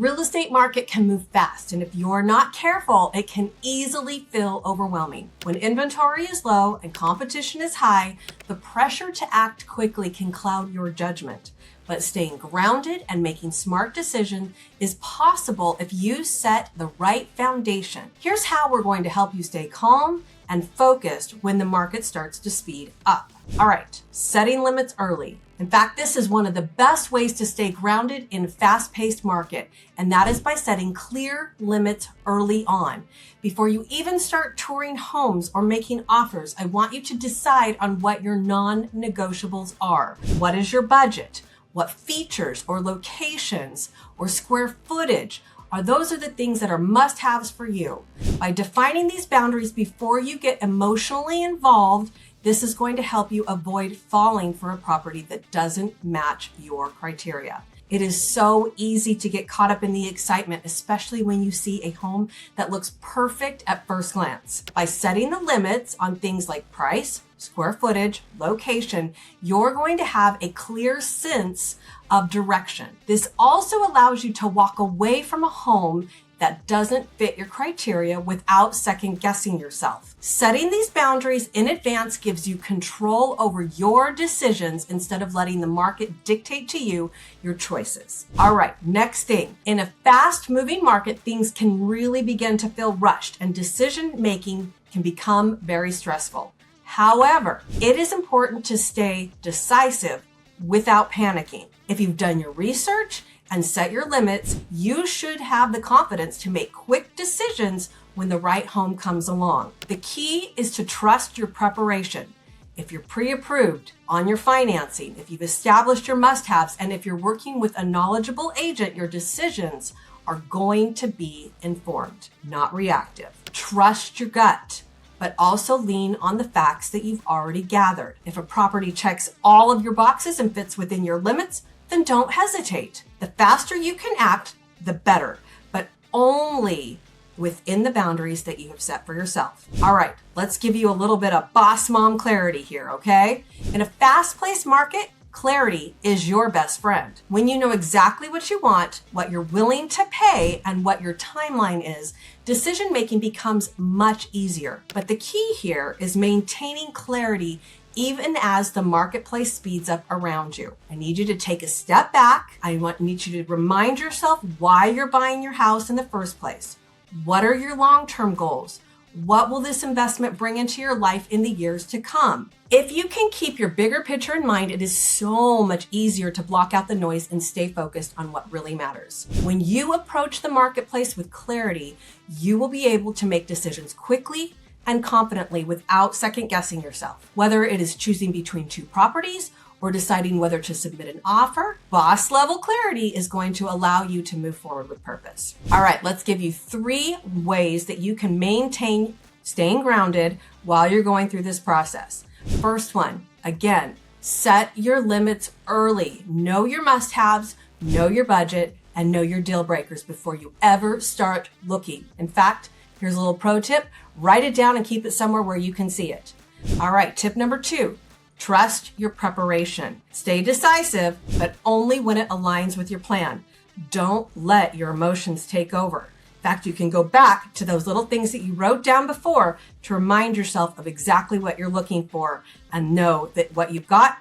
real estate market can move fast, and if you're not careful, it can easily feel overwhelming. When inventory is low and competition is high, the pressure to act quickly can cloud your judgment. But staying grounded and making smart decisions is possible if you set the right foundation. Here's how we're going to help you stay calm and focused when the market starts to speed up. All right, setting limits early. In fact, this is one of the best ways to stay grounded in a fast-paced market, and that is by setting clear limits early on. Before you even start touring homes or making offers, I want you to decide on what your non-negotiables are. What is your budget? What features or locations or square footage those are the things that are must-haves for you. By defining these boundaries before you get emotionally involved, this is going to help you avoid falling for a property that doesn't match your criteria. It is so easy to get caught up in the excitement, especially when you see a home that looks perfect at first glance. By setting the limits on things like price, square footage, location, you're going to have a clear sense of direction. This also allows you to walk away from a home that doesn't fit your criteria without second guessing yourself. Setting these boundaries in advance gives you control over your decisions instead of letting the market dictate to you your choices. All right, next thing. In a fast-moving market, things can really begin to feel rushed and decision-making can become very stressful. However, it is important to stay decisive without panicking. If you've done your research and set your limits, you should have the confidence to make quick decisions when the right home comes along. The key is to trust your preparation. If you're pre-approved on your financing, if you've established your must-haves, and if you're working with a knowledgeable agent, your decisions are going to be informed, not reactive. Trust your gut, but also lean on the facts that you've already gathered. If a property checks all of your boxes and fits within your limits, then don't hesitate. The faster you can act, the better, but only within the boundaries that you have set for yourself. All right, let's give you a little bit of boss mom clarity here, okay? In a fast-paced market, clarity is your best friend. When you know exactly what you want, what you're willing to pay, and what your timeline is, decision-making becomes much easier. But the key here is maintaining clarity even as the marketplace speeds up around you. I need you to take a step back. I need you to remind yourself why you're buying your house in the first place. What are your long-term goals? What will this investment bring into your life in the years to come? If you can keep your bigger picture in mind, it is so much easier to block out the noise and stay focused on what really matters. When you approach the marketplace with clarity, you will be able to make decisions quickly and confidently without second guessing yourself. Whether it is choosing between two properties or deciding whether to submit an offer, boss level clarity is going to allow you to move forward with purpose. All right, let's give you 3 ways that you can maintain staying grounded while you're going through this process. First one, again, set your limits early. Know your must-haves, know your budget, and know your deal breakers before you ever start looking. In fact, here's a little pro tip. Write it down and keep it somewhere where you can see it. All right, tip number 2, trust your preparation. Stay decisive, but only when it aligns with your plan. Don't let your emotions take over. In fact, you can go back to those little things that you wrote down before to remind yourself of exactly what you're looking for and know that what you've got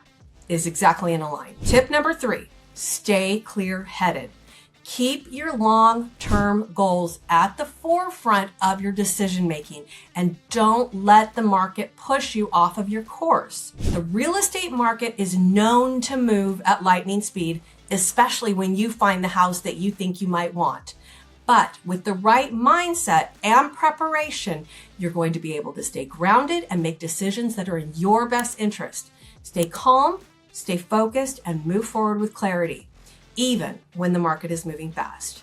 is exactly in line. Tip number 3, stay clear-headed. Keep your long-term goals at the forefront of your decision-making and don't let the market push you off of your course. The real estate market is known to move at lightning speed, especially when you find the house that you think you might want. But with the right mindset and preparation, you're going to be able to stay grounded and make decisions that are in your best interest. Stay calm, stay focused, and move forward with clarity, even when the market is moving fast.